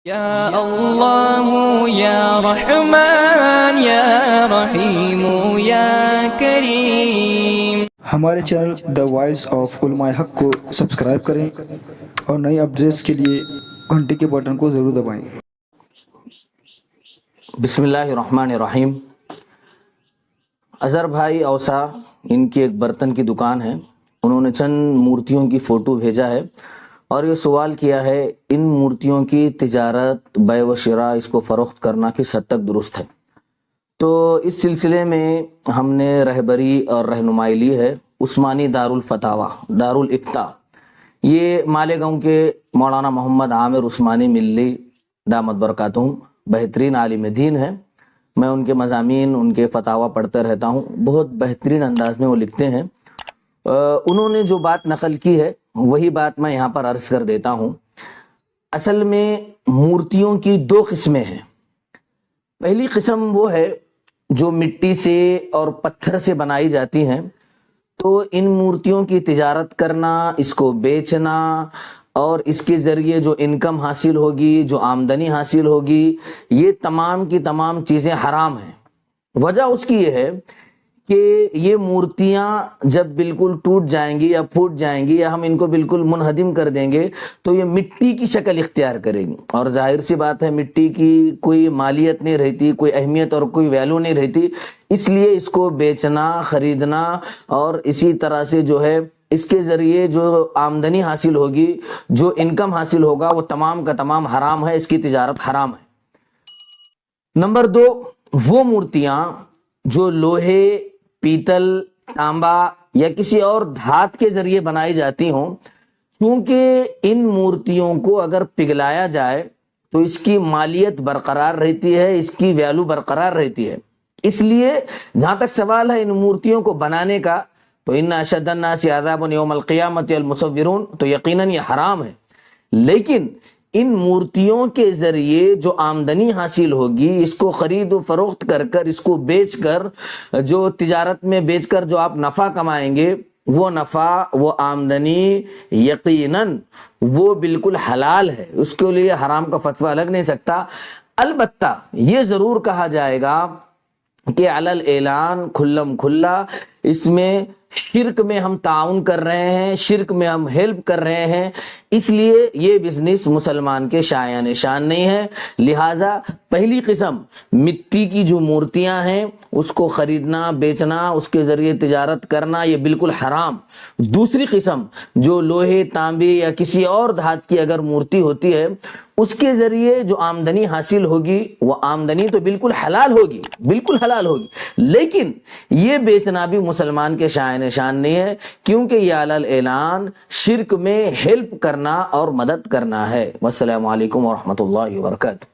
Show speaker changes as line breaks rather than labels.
یا اللہ یا رحمان یا رحیم یا کریم۔
ہمارے چینل دا وائس آف علماء حق کو سبسکرائب کریں اور نئی اپڈیٹس کے لیے گھنٹی کے بٹن کو ضرور دبائیں۔
بسم اللہ الرحمن الرحیم۔ اظہر بھائی اوسا، ان کی ایک برتن کی دکان ہے، انہوں نے چند مورتیوں کی فوٹو بھیجا ہے اور یہ سوال کیا ہے ان مورتیوں کی تجارت، بیع و شراء، اس کو فروخت کرنا کس حد تک درست ہے۔ تو اس سلسلے میں ہم نے رہبری اور رہنمائی لی ہے عثمانی دارالفتاویٰ، دارالافتاء۔ یہ مالیگاؤں کے مولانا محمد عامر عثمانی ملی دامت برکاتہم بہترین عالم دین ہے۔ میں ان کے مضامین، ان کے فتاویٰ پڑھتے رہتا ہوں، بہت بہترین انداز میں وہ لکھتے ہیں۔ انہوں نے جو بات نقل کی ہے وہی بات میں یہاں پر عرض کر دیتا ہوں۔ اصل میں مورتیوں کی دو قسمیں ہیں۔ پہلی قسم وہ ہے جو مٹی سے اور پتھر سے بنائی جاتی ہیں، تو ان مورتیوں کی تجارت کرنا، اس کو بیچنا اور اس کے ذریعے جو انکم حاصل ہوگی، جو آمدنی حاصل ہوگی، یہ تمام کی تمام چیزیں حرام ہیں۔ وجہ اس کی یہ ہے کہ یہ مورتیاں جب بالکل ٹوٹ جائیں گی یا پھوٹ جائیں گی یا ہم ان کو بالکل منہدم کر دیں گے تو یہ مٹی کی شکل اختیار کریں گی، اور ظاہر سی بات ہے مٹی کی کوئی مالیت نہیں رہتی، کوئی اہمیت اور کوئی ویلیو نہیں رہتی۔ اس لیے اس کو بیچنا، خریدنا اور اسی طرح سے جو ہے اس کے ذریعے جو آمدنی حاصل ہوگی، جو انکم حاصل ہوگا، وہ تمام کا تمام حرام ہے، اس کی تجارت حرام ہے۔ نمبر دو، وہ مورتیاں جو لوہے، پیتل، تانبا یا کسی اور دھات کے ذریعے بنائی جاتی ہوں، کیونکہ ان مورتیوں کو اگر پگھلایا جائے تو اس کی مالیت برقرار رہتی ہے، اس کی ویلیو برقرار رہتی ہے۔ اس لیے جہاں تک سوال ہے ان مورتیوں کو بنانے کا، تو ان اشد الناس عذابا یوم القیامت المصورون، تو یقیناً یہ حرام ہے۔ لیکن ان مورتیوں کے ذریعے جو آمدنی حاصل ہوگی، اس کو خرید و فروخت کر کر، اس کو بیچ کر، جو تجارت میں بیچ کر جو آپ نفع کمائیں گے، وہ نفع، وہ آمدنی یقیناً وہ بالکل حلال ہے، اس کے لیے حرام کا فتویٰ لگ نہیں سکتا۔ البتہ یہ ضرور کہا جائے گا کہ علی الاعلان، کھلم کھلا اس میں شرک میں ہم تعاون کر رہے ہیں، شرک میں ہم ہیلپ کر رہے ہیں، اس لیے یہ بزنس مسلمان کے شایان شان نہیں ہے۔ لہٰذا پہلی قسم مٹی کی جو مورتیاں ہیں اس کو خریدنا، بیچنا، اس کے ذریعے تجارت کرنا، یہ بالکل حرام۔ دوسری قسم جو لوہے، تانبے یا کسی اور دھات کی اگر مورتی ہوتی ہے، اس کے ذریعے جو آمدنی حاصل ہوگی، وہ آمدنی تو بالکل حلال ہوگی، بالکل حلال ہوگی، لیکن یہ بیچنا بھی مسلمان کے شایان شان نہیں ہے، کیونکہ یہ علی الاعلان شرک میں ہیلپ کرنا اور مدد کرنا ہے۔ والسلام علیکم ورحمۃ اللہ وبرکاتہ۔